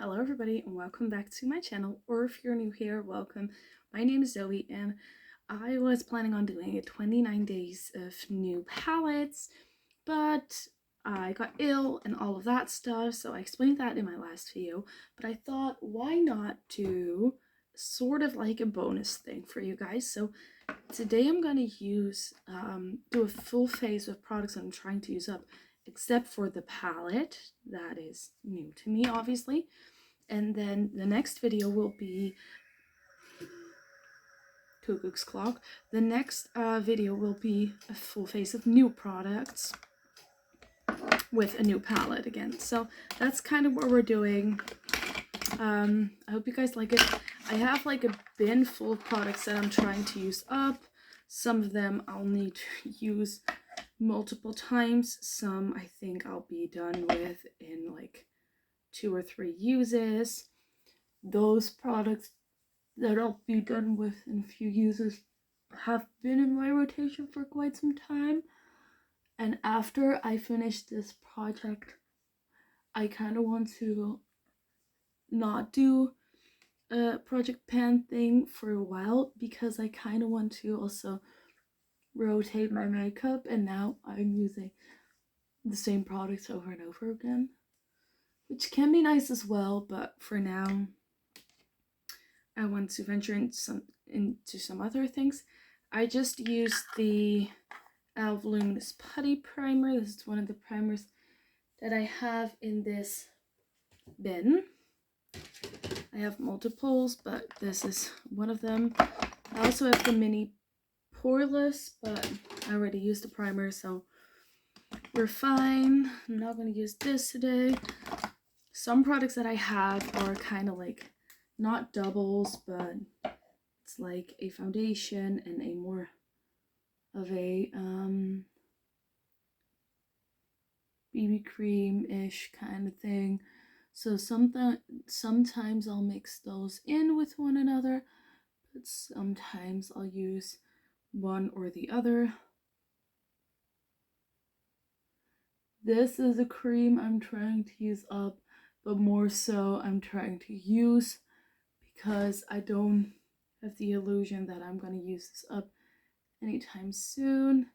Hello everybody and welcome back to my channel, or if you're new here, welcome. My name is Zoe and I was planning on doing a 29 days of new palettes, but I got ill and all of that stuff, so I explained that in my last video, but I thought why not do sort of like a bonus thing for you guys. So today I'm going to do a full face of products that I'm trying to use up, except for the palette that is new to me, obviously. And then the next video will be Cuckoo's Clock. The next video will be a full face of new products with a new palette again. So that's kind of what we're doing. I hope you guys like it. I have like a bin full of products that I'm trying to use up. Some of them I'll need to use multiple times. Some I think I'll be done with in like 2 or 3 uses. Those products that I'll be done with in a few uses have been in my rotation for quite some time. And after I finish this project, I kind of want to not do a project pan thing for a while, because I kind of want to also rotate my makeup, and now I'm using the same products over and over again, which can be nice as well, but for now I want to venture into some other things. I just used the e.l.f. Luminous Putty Primer. This is one of the primers that I have in this bin. I have multiples, but this is one of them. I also have the mini poreless, but I already used the primer, so we're fine. I'm not going to use this today. Some products that I have are kind of like not doubles, but it's like a foundation and a more of a BB cream-ish kind of thing. So sometimes I'll mix those in with one another, but sometimes I'll use one or the other. This is a cream I'm trying to use up, but more so I'm trying to use because I don't have the illusion that I'm going to use this up anytime soon.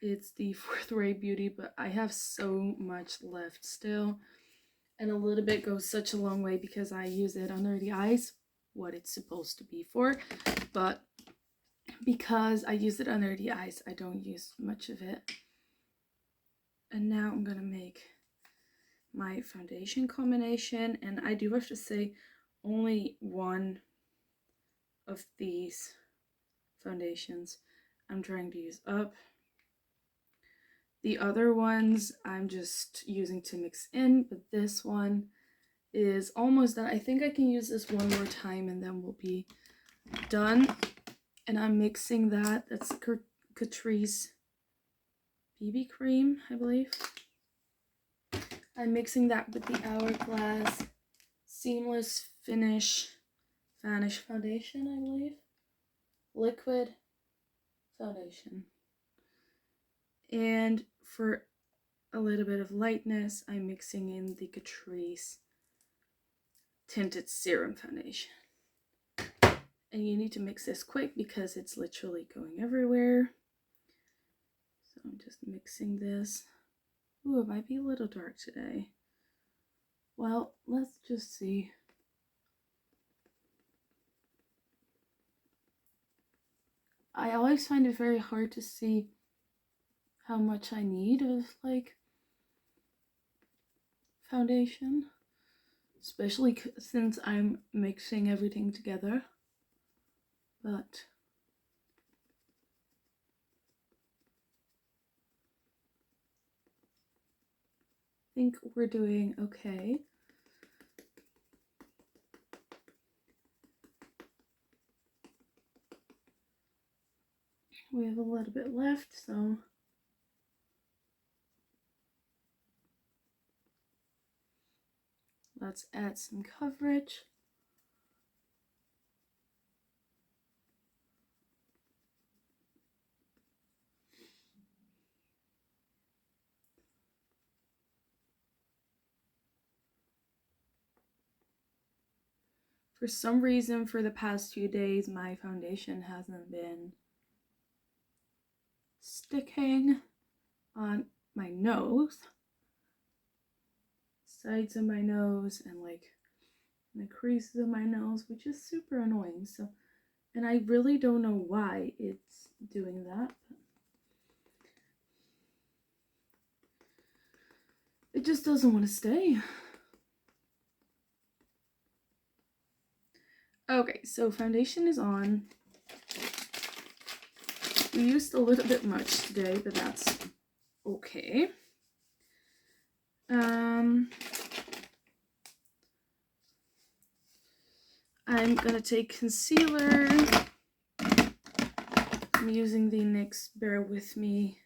It's the 4th Ray Beauty, but I have so much left still. And a little bit goes such a long way because I use it under the eyes, what it's supposed to be for. But because I use it under the eyes, I don't use much of it. And now I'm going to make my foundation combination. And I do have to say, only one of these foundations I'm trying to use up. The other ones I'm just using to mix in, but this one is almost done. I think I can use this one more time and then we'll be done. And I'm mixing that. That's Catrice BB cream, I believe. I'm mixing that with the Hourglass Seamless Vanish Foundation, I believe. Liquid foundation. And for a little bit of lightness, I'm mixing in the Catrice Tinted Serum Foundation. And you need to mix this quick because it's literally going everywhere. So I'm just mixing this. Ooh, it might be a little dark today. Well, let's just see. I always find it very hard to see how much I need of like foundation, especially since I'm mixing everything together. But I think we're doing okay. We have a little bit left, so let's add some coverage. For some reason, for the past few days, my foundation hasn't been sticking on my nose, sides of my nose, and like the creases of my nose, which is super annoying. So, and I really don't know why it's doing that. It just doesn't want to stay. Okay, so foundation is on. We used a little bit much today, but that's okay. I'm gonna take concealer. I'm using the NYX Bear With Me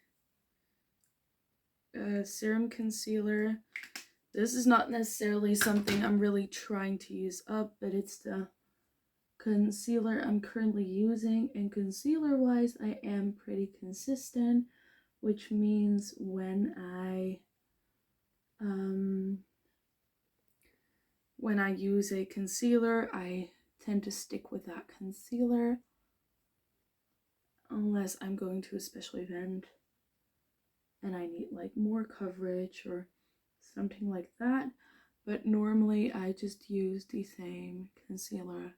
serum concealer. This is not necessarily something I'm really trying to use up, but it's the concealer I'm currently using, and concealer wise I am pretty consistent, which means when I use a concealer, I tend to stick with that concealer unless I'm going to a special event and I need like more coverage or something like that. But normally I just use the same concealer.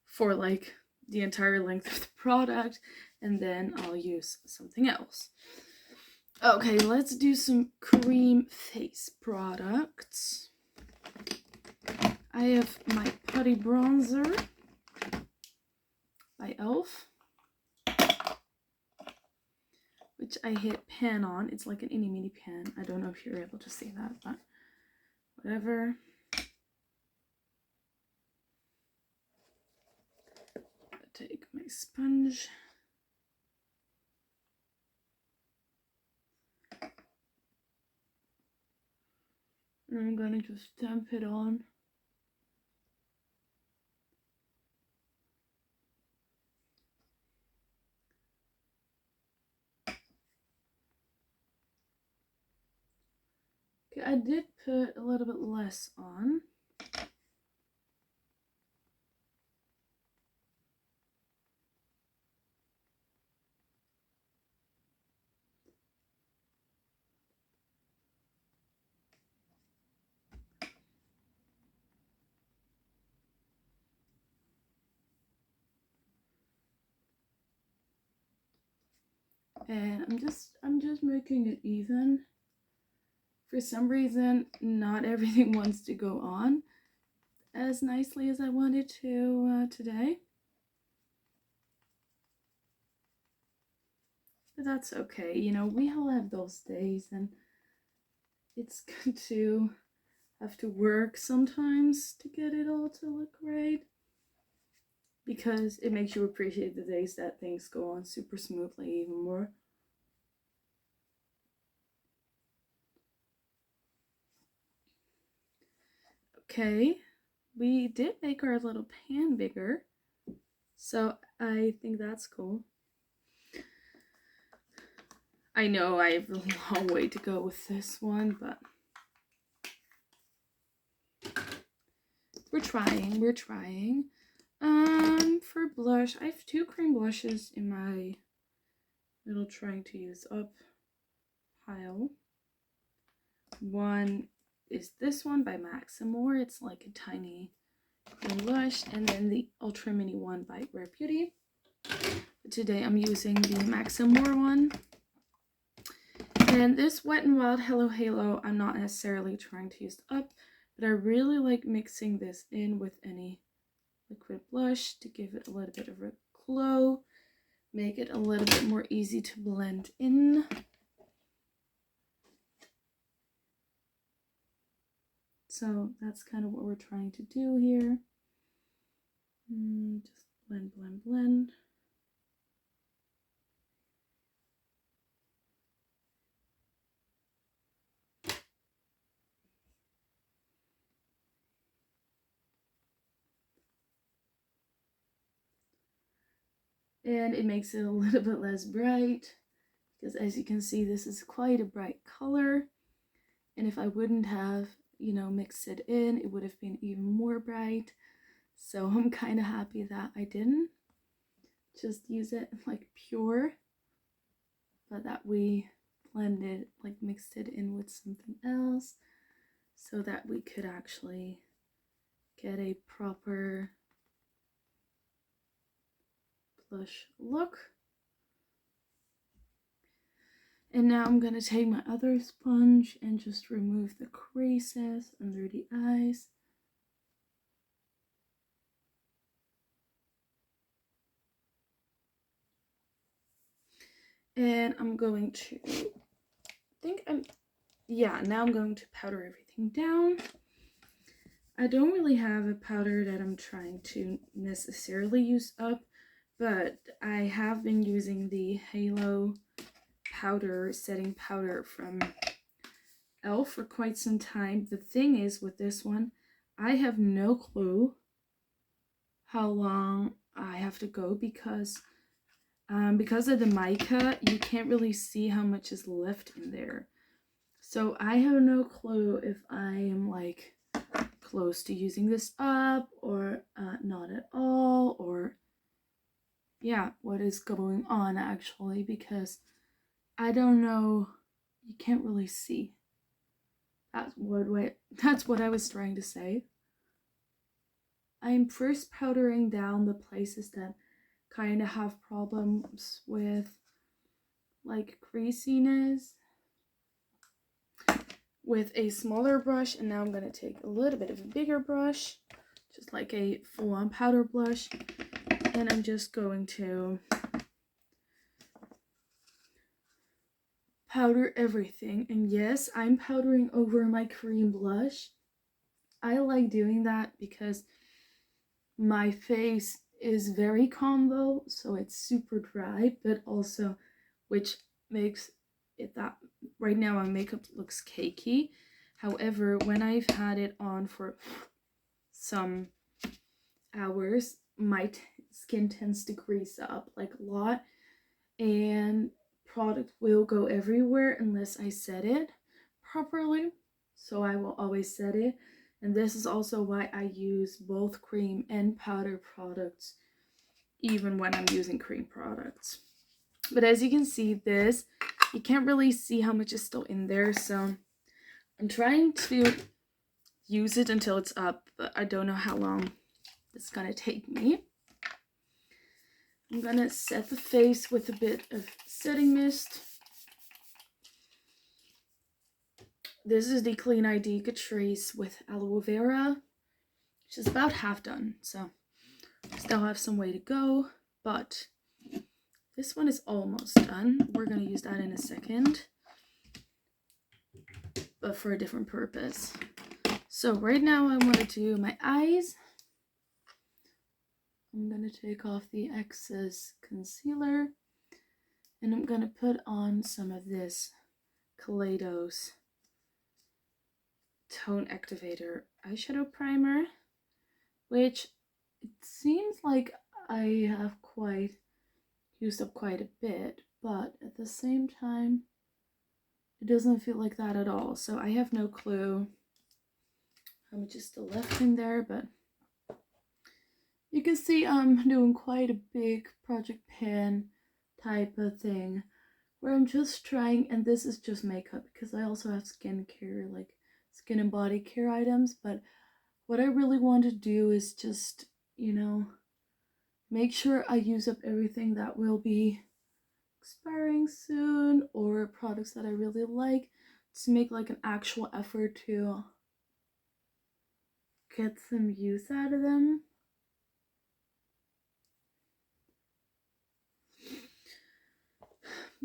For like the entire length of the product, and then I'll use something else. Okay, let's do some cream face products. I have my Putty Bronzer by e.l.f., which I hit pan on. It's like an itty bitty pan. I don't know if you're able to see that, but whatever. Take my sponge. And I'm gonna just stamp it on. Okay, I did put a little bit less on. And I'm just making it even. For some reason, not everything wants to go on as nicely as I wanted to today. But that's okay. You know, we all have those days, and it's good to have to work sometimes to get it all to look right, because it makes you appreciate the days that things go on super smoothly even more. Okay, we did make our little pan bigger, so I think that's cool. I know I have a long way to go with this one, but we're trying. For blush, I have 2 cream blushes in my little trying to use up pile. One is this one by Max & More. It's like a tiny cream blush, and then the ultra mini one by Rare Beauty. But today I'm using the Max & More one. And this Wet n Wild Hello Halo, I'm not necessarily trying to use up, but I really like mixing this in with any liquid blush to give it a little bit of a glow, make it a little bit more easy to blend in. So that's kind of what we're trying to do here. Just blend, blend, blend. and it makes it a little bit less bright, because as you can see, this is quite a bright color, and if I wouldn't have, you know, mixed it in, it would have been even more bright. So I'm kind of happy that I didn't just use it like pure, but that we blended, like mixed it in with something else, so that we could actually get a proper blush look. And now I'm gonna take my other sponge and just remove the creases under the eyes. And I'm going to, now I'm going to powder everything down. I don't really have a powder that I'm trying to necessarily use up, but I have been using the Halo powder, setting powder from e.l.f. for quite some time. The thing is with this one, I have no clue how long I have to go, because of the mica, you can't really see how much is left in there. So I have no clue if I am like close to using this up or not at all, or yeah, what is going on actually, because I don't know. You can't really see. That's what I was trying to say. I'm first powdering down the places that kind of have problems with like creasiness with a smaller brush, and now I'm going to take a little bit of a bigger brush, just like a full-on powder blush, and I'm just going to powder everything. And yes, I'm powdering over my cream blush. I like doing that because my face is very combo, so it's super dry, but also, which makes it that right now my makeup looks cakey. However, when I've had it on for some hours, my skin tends to grease up like a lot, and product will go everywhere unless I set it properly. So I will always set it, and this is also why I use both cream and powder products even when I'm using cream products. But as you can see, this, you can't really see how much is still in there, so I'm trying to use it until it's up, but I don't know how long it's gonna take me. I'm gonna set the face with a bit of setting mist. This is the Clean ID Catrice with aloe vera, which is about half done, so still have some way to go, but this one is almost done. We're gonna use that in a second, but for a different purpose. So right now I want to do my eyes. I'm gonna take off the excess concealer, and I'm gonna put on some of this Kaleidos Tone Activator eyeshadow primer, which it seems like I have used up quite a bit, but at the same time it doesn't feel like that at all. So I have no clue how much is still left in there, but you can see I'm doing quite a big project pan type of thing where I'm just trying, and this is just makeup because I also have skincare, like skin and body care items, but what I really want to do is just, you know, make sure I use up everything that will be expiring soon, or products that I really like, to make like an actual effort to get some use out of them.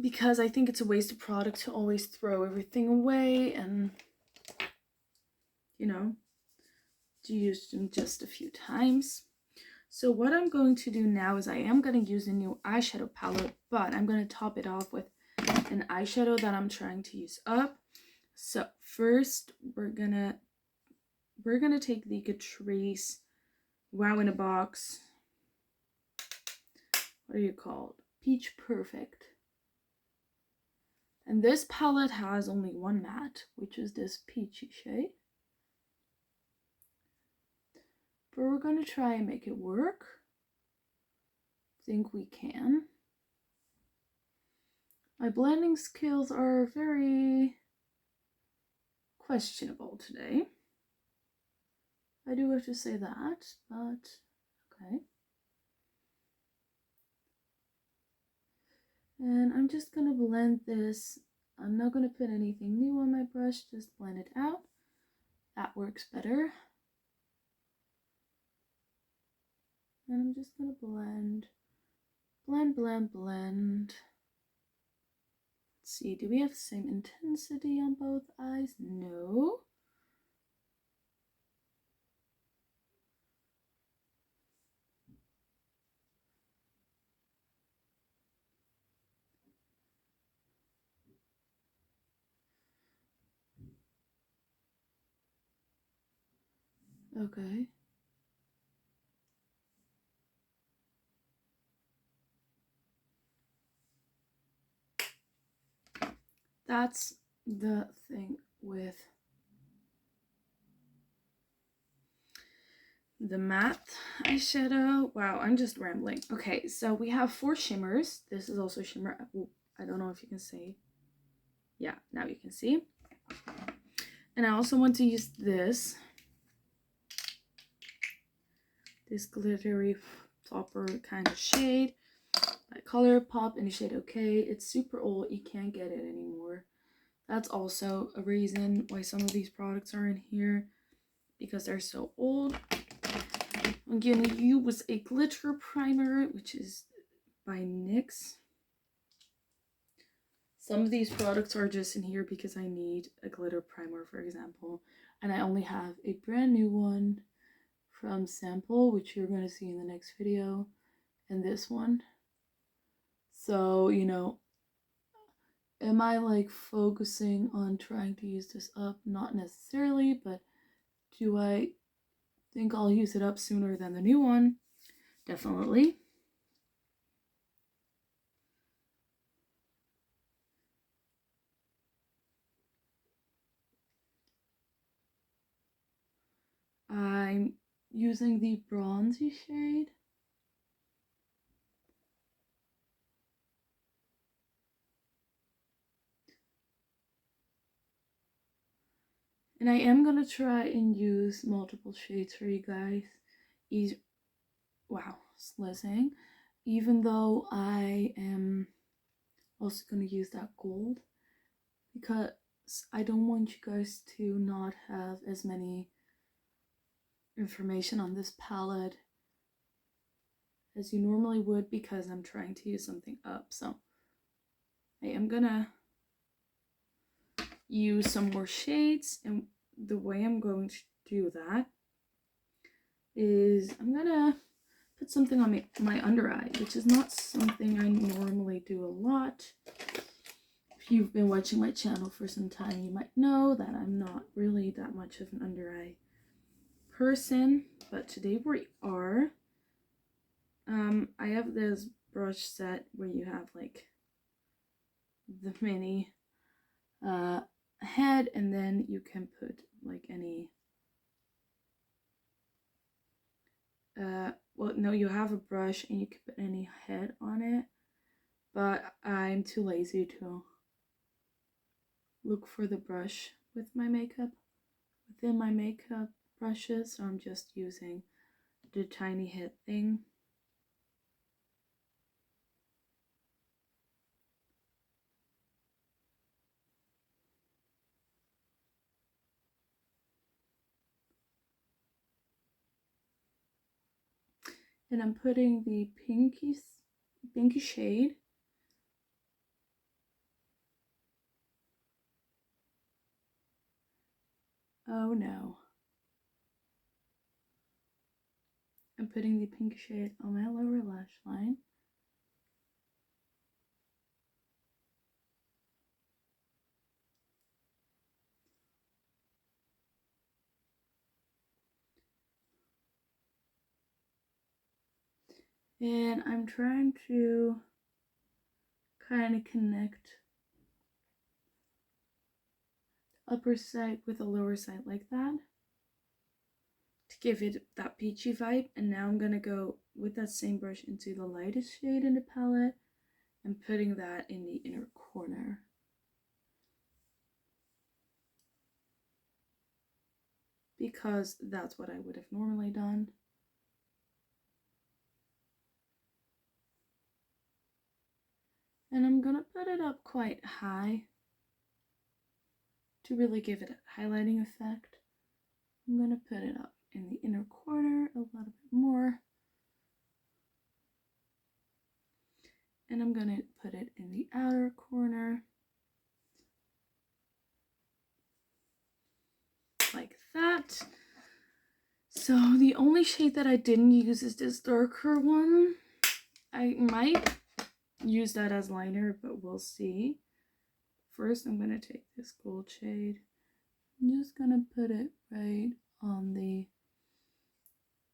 Because I think it's a waste of product to always throw everything away and, you know, to use them just a few times. So what I'm going to do now is I am going to use a new eyeshadow palette, but I'm going to top it off with an eyeshadow that I'm trying to use up. So first we're gonna take the Catrice Wow in a Box. what are you called? Peach Perfect. And this palette has only one matte, which is this peachy shade. But we're going to try and make it work. I think we can. My blending skills are very questionable today. I do have to say that, but okay. And I'm just going to blend this. I'm not going to put anything new on my brush, just blend it out. That works better. And I'm just going to blend. Let's see, do we have the same intensity on both eyes? No. Okay. That's the thing with the matte eyeshadow. Wow, I'm just rambling. Okay, so we have 4 shimmers. This is also shimmer. Ooh, I don't know if you can see. Yeah, now you can see. And I also want to use this glittery topper kind of shade by ColourPop in the shade Okay. It's super old. You can't get it anymore. That's also a reason why some of these products are in here, because they're so old. I'm gonna use a glitter primer, which is by NYX. Some of these products are just in here because I need a glitter primer, for example. And I only have a brand new one from Sample, which you're going to see in the next video, and this one. So, you know, am I like focusing on trying to use this up? Not necessarily, but do I think I'll use it up sooner than the new one? Definitely. I'm using the bronzy shade. And I am going to try and use multiple shades for you guys. Wow, slizzing. Even though I am also going to use that gold, because I don't want you guys to not have as many information on this palette as you normally would, because I'm trying to use something up. So I am gonna use some more shades, and the way I'm going to do that is I'm gonna put something on my under eye, which is not something I normally do a lot. If you've been watching my channel for some time, you might know that I'm not really that much of an under eye person, but today we are. I have this brush set where you have like the mini head, and then you can put like any well, no, you have a brush and you can put any head on it, but I'm too lazy to look for the brush with my makeup within my makeup brushes, so I'm just using the tiny head thing. And I'm putting the pinky shade oh no. I'm putting the pink shade on my lower lash line. And I'm trying to kind of connect upper side with a lower side like that to give it that peachy vibe. And now I'm gonna go with that same brush into the lightest shade in the palette and putting that in the inner corner. Because that's what I would have normally done. And I'm gonna put it up quite high to really give it a highlighting effect. I'm gonna put it up in the inner corner a little bit more. And I'm gonna put it in the outer corner. Like that. So the only shade that I didn't use is this darker one. I might use that as liner, but we'll see. First, I'm gonna take this gold shade. I'm just gonna put it right on the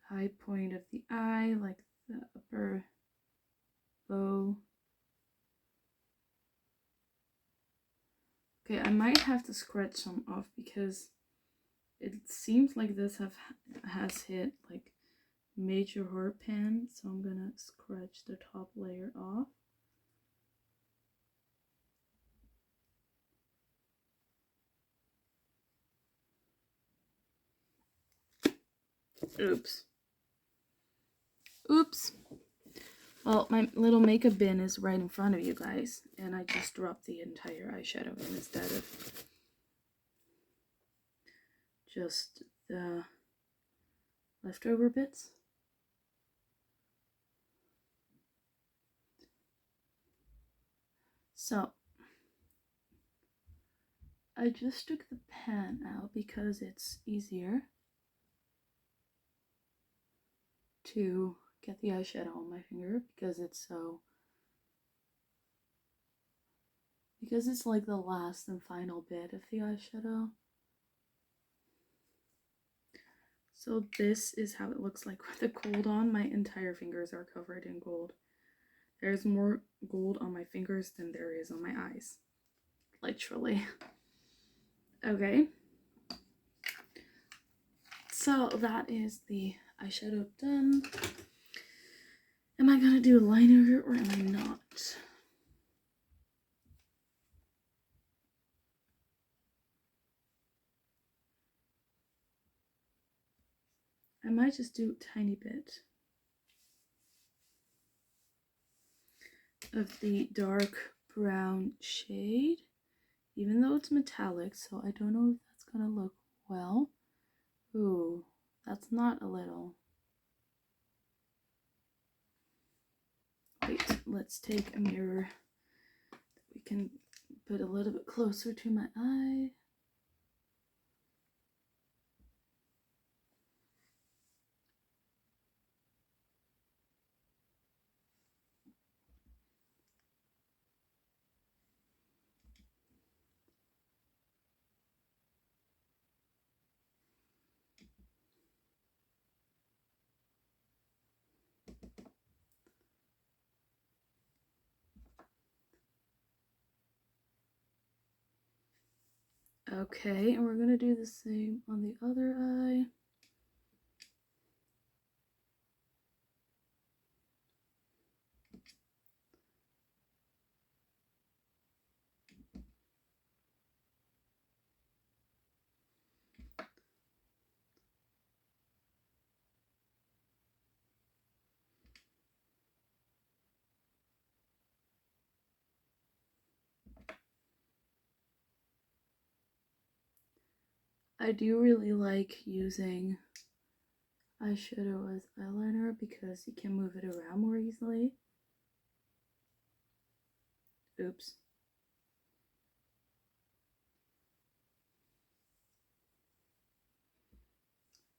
high point of the eye, like the upper bow. Okay, I might have to scratch some off because it seems like this has hit like major hard pan, so I'm gonna scratch the top layer off. Oops. Oops. Well, my little makeup bin is right in front of you guys, and I just dropped the entire eyeshadow in instead of just the leftover bits. So, I just took the pan out because it's easier to get the eyeshadow on my finger because it's like the last and final bit of the eyeshadow. So this is how it looks like with the gold on. My entire fingers are covered in gold. There's more gold on my fingers than there is on my eyes. Literally. Okay. So that is the eyeshadow done. Am I gonna do a liner or am I not? I might just do a tiny bit of the dark brown shade, even though it's metallic, so I don't know if that's gonna look well. Ooh, that's not a little. Wait, let's take a mirror that we can put a little bit closer to my eye. Okay, and we're gonna do the same on the other eye. I do really like using eyeshadow as eyeliner because you can move it around more easily. Oops.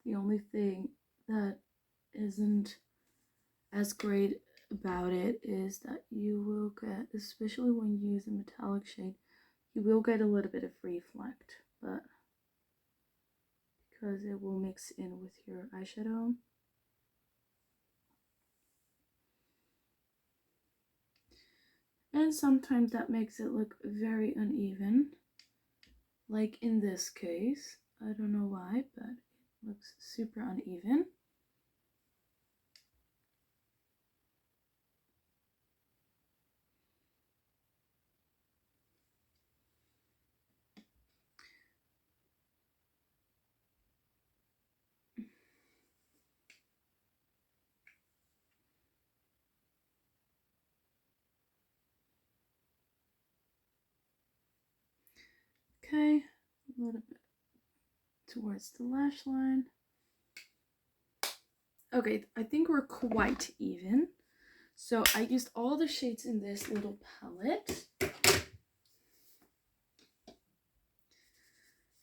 The only thing that isn't as great about it is that you will get, especially when you use a metallic shade, you will get a little bit of reflect, but because it will mix in with your eyeshadow. And sometimes that makes it look very uneven. Like in this case. I don't know why, but it looks super uneven. Okay, a little bit towards the lash line. Okay, I think we're quite even. So I used all the shades in this little palette.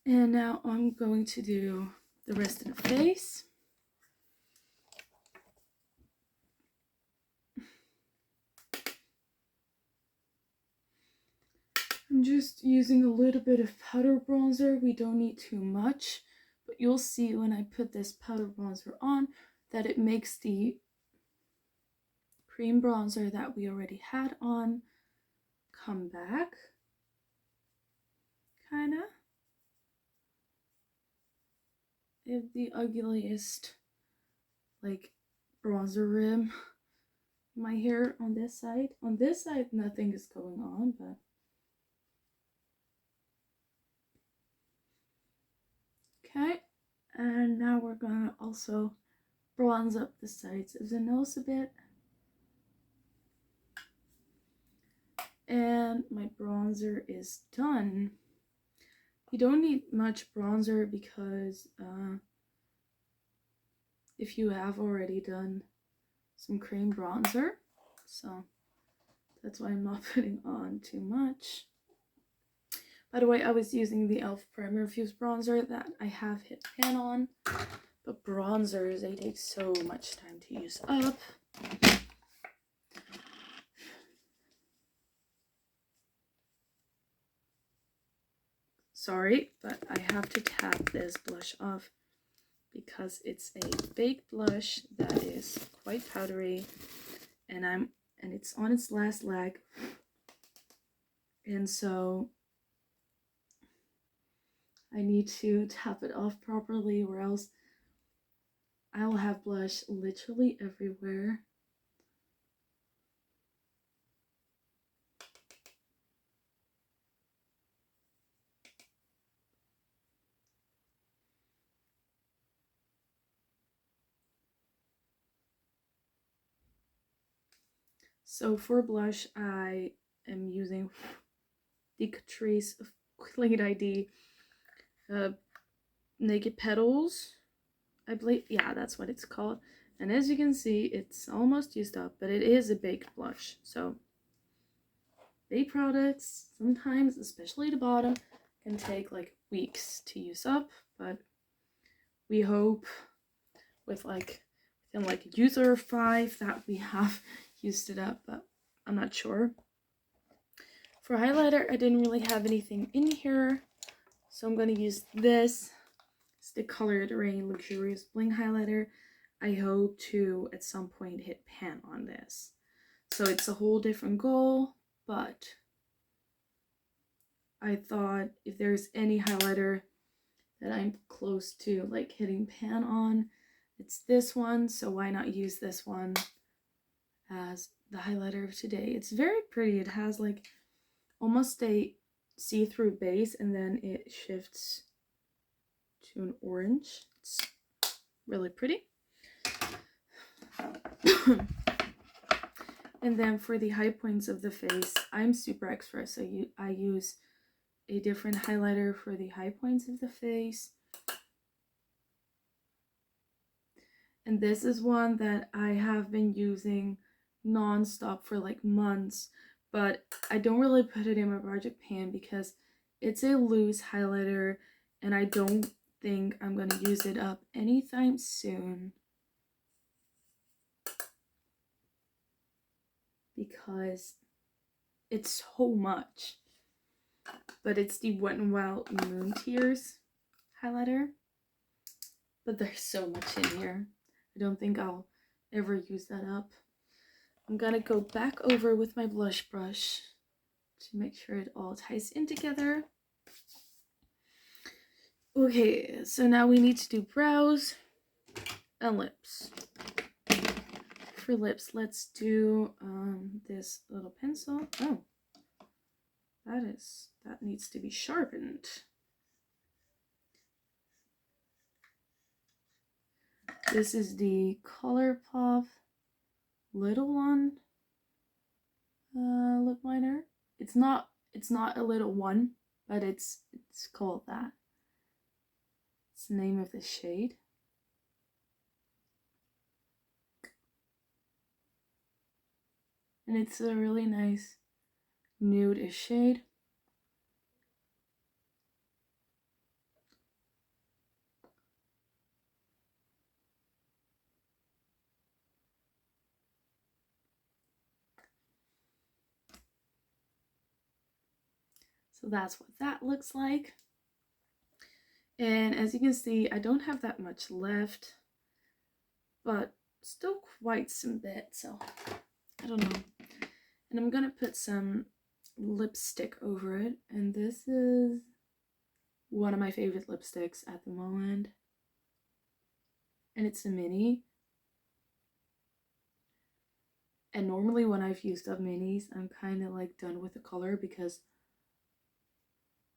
And now I'm going to do the rest of the face. I'm just using a little bit of powder bronzer. We don't need too much, but you'll see when I put this powder bronzer on that it makes the cream bronzer that we already had on come back. Kinda. I have the ugliest like bronzer rim in my hair on this side. On this side nothing is going on, but okay. And now we're gonna also bronze up the sides of the nose a bit. And my bronzer is done. You don't need much bronzer because if you have already done some cream bronzer, so that's why I'm not putting on too much. By the way, I was using the e.l.f. Primer Fuse bronzer that I have hit pan on, but bronzers, they take so much time to use up. Sorry, but I have to tap this blush off because it's a baked blush that is quite powdery, and it's on its last leg, and so I need to tap it off properly, or else I'll have blush literally everywhere. So for blush, I am using the Catrice Clean ID Naked Petals, I believe. Yeah, that's what it's called. And as you can see, it's almost used up, but it is a baked blush. So baked products, sometimes, especially the bottom, can take like weeks to use up, but we hope within like user 5 that we have used it up, but I'm not sure. For highlighter, I didn't really have anything in here, so I'm going to use this. It's the Colored Rain Luxurious Bling Highlighter. I hope to, at some point, hit pan on this. So it's a whole different goal, but I thought if there's any highlighter that I'm close to, like, hitting pan on, it's this one, so why not use this one as the highlighter of today. It's very pretty. It has, like, almost a see-through base, and then it shifts to an orange. It's really pretty. And then for the high points of the face, I'm super extra, so I use a different highlighter for the high points of the face. And this is one that I have been using non-stop for like months, but I don't really put it in my project pan because it's a loose highlighter and I don't think I'm going to use it up anytime soon because it's so much. But it's the Wet n Wild Moon Tears highlighter, but there's so much in here. I don't think I'll ever use that up. I'm gonna go back over with my blush brush to make sure it all ties in together. Okay, so now we need to do brows and lips. For lips, let's do this little pencil. Oh, that needs to be sharpened. This is the ColourPop little one lip liner. It's not a little one, but it's called that. It's the name of the shade. And it's a really nice nude-ish shade. So that's what that looks like. And as you can see, I don't have that much left, but still quite some bit, so I don't know. And I'm gonna put some lipstick over it, and this is one of my favorite lipsticks at the moment. And it's a mini. And normally when I've used up minis, I'm kind of like done with the color because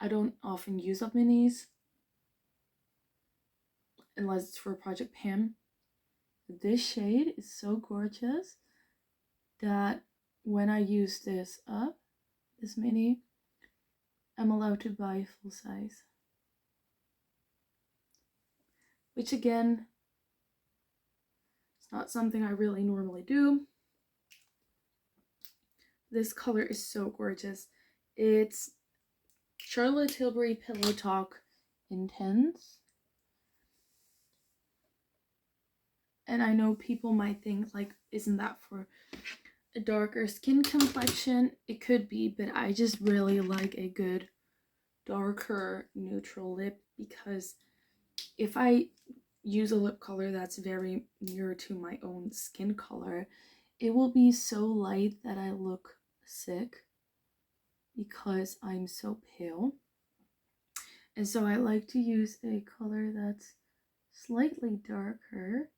I don't often use up minis unless it's for Project Pam. This shade is so gorgeous that when I use this up, this mini, I'm allowed to buy full size. Which again, it's not something I really normally do. This color is so gorgeous. It's Charlotte Tilbury Pillow Talk Intense. And I know people might think like, isn't that for a darker skin complexion? It could be, but I just really like a good darker neutral lip, because if I use a lip color that's very near to my own skin color, it will be so light that I look sick because I'm so pale. And so I like to use a color that's slightly darker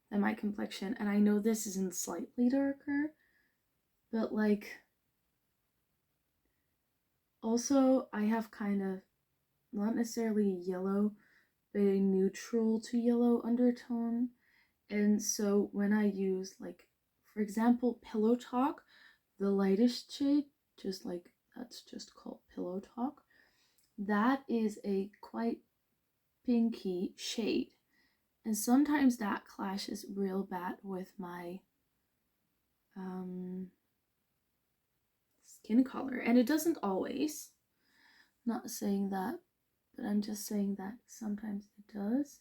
than my complexion. And I know this isn't slightly darker, but like, also I have kind of not necessarily yellow, but a neutral to yellow undertone. And so when I use, like, for example, Pillow Talk, the lightest shade, just like that's just called Pillow Talk, that is a quite pinky shade. And sometimes that clashes real bad with my skin color. And it doesn't always. Not saying that, but I'm just saying that sometimes it does.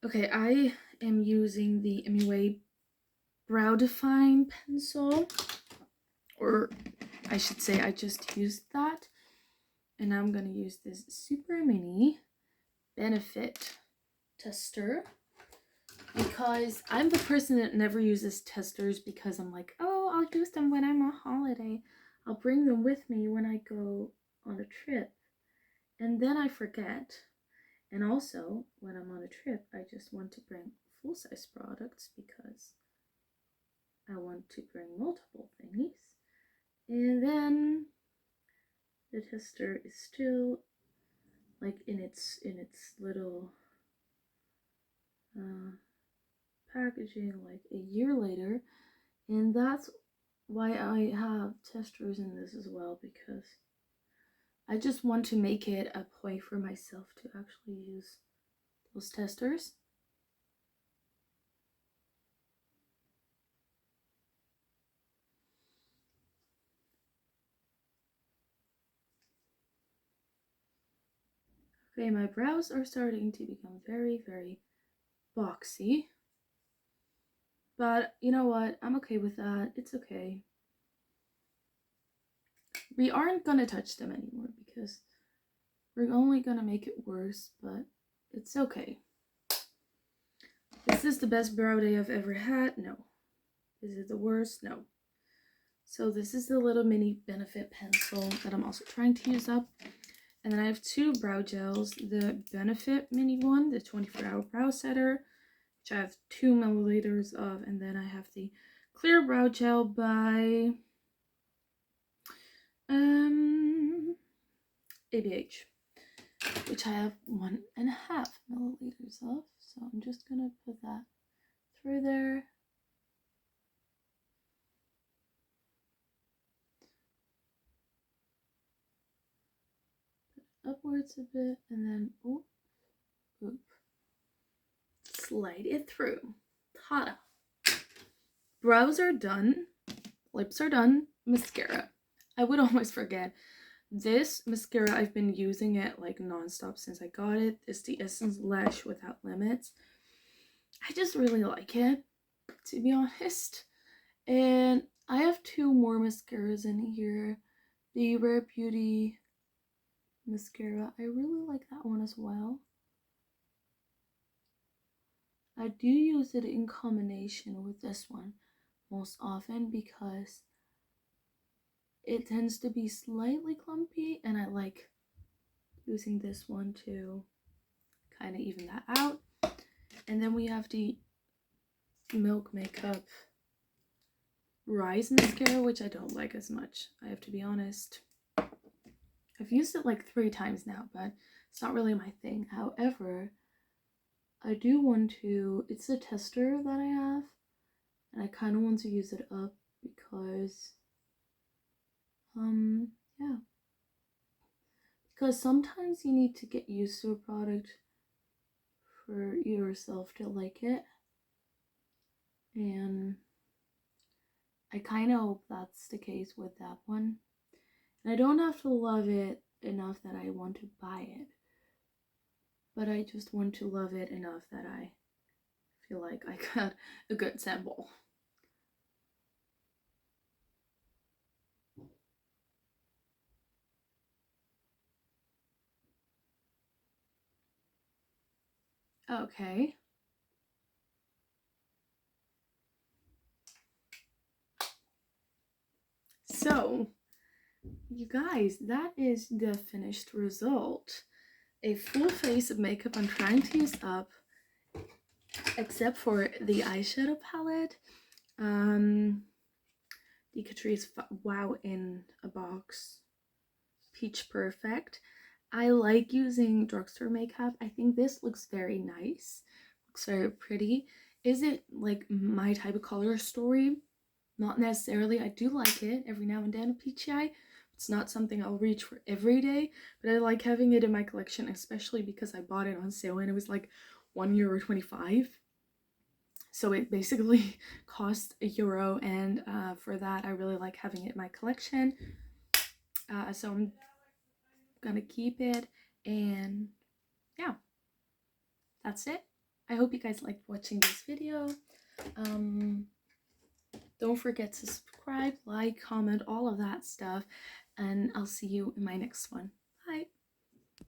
Okay, I am using the MUA Brow Define pencil, or I should say I just used that, and now I'm going to use this super mini Benefit tester, because I'm the person that never uses testers because I'm like, oh, I'll use them when I'm on holiday. I'll bring them with me when I go on a trip, and then I forget. And also, when I'm on a trip, I just want to bring full-size products because I want to bring multiple thingies. And then the tester is still like in its little packaging like a year later. And that's why I have testers in this as well, because I just want to make it a point for myself to actually use those testers. Okay, my brows are starting to become very, very boxy. But you know what? I'm okay with that. It's okay. We aren't gonna touch them anymore because we're only gonna make it worse, but it's okay. Is this the best brow day I've ever had? No. Is it the worst? No. So this is the little mini Benefit pencil that I'm also trying to use up. And then I have two brow gels. The Benefit mini one, the 24-hour brow setter, which I have 2 milliliters of. And then I have the clear brow gel by ABH, which I have 1.5 milliliters of. So I'm just gonna put that through there. Upwards a bit, and then oop, slide it through. Ta-da! Brows are done, lips are done, mascara. I would almost forget. This mascara, I've been using it like non-stop since I got it. It's the Essence Lash Without Limits. I just really like it, to be honest. And I have 2 more mascaras in here. The Rare Beauty mascara, I really like that one as well. I do use it in combination with this one most often because it tends to be slightly clumpy, and I like using this one to kind of even that out. And then we have the Milk Makeup Rise mascara, which I don't like as much, I have to be honest. I've used it like 3 times now, but it's not really my thing. However, I do want to, it's a tester that I have, and I kind of want to use it up because, yeah. Because sometimes you need to get used to a product for yourself to like it. And I kind of hope that's the case with that one. And I don't have to love it enough that I want to buy it, but I just want to love it enough that I feel like I got a good sample. Okay. So, you guys, that is the finished result. A full face of makeup I'm trying to use up, except for the eyeshadow palette. The Catrice Wow in a Box Peach Perfect. I like using drugstore makeup. I think this looks very nice. Looks very pretty. Is it like my type of color story? Not necessarily. I do like it every now and then, a peachy eye. It's not something I'll reach for every day, but I like having it in my collection, especially because I bought it on sale and it was like €1.25. So it basically cost €1, and for that I really like having it in my collection. So I'm gonna keep it, and yeah, that's it. I hope you guys liked watching this video. Don't forget to subscribe, like, comment, all of that stuff, and I'll see you in my next one.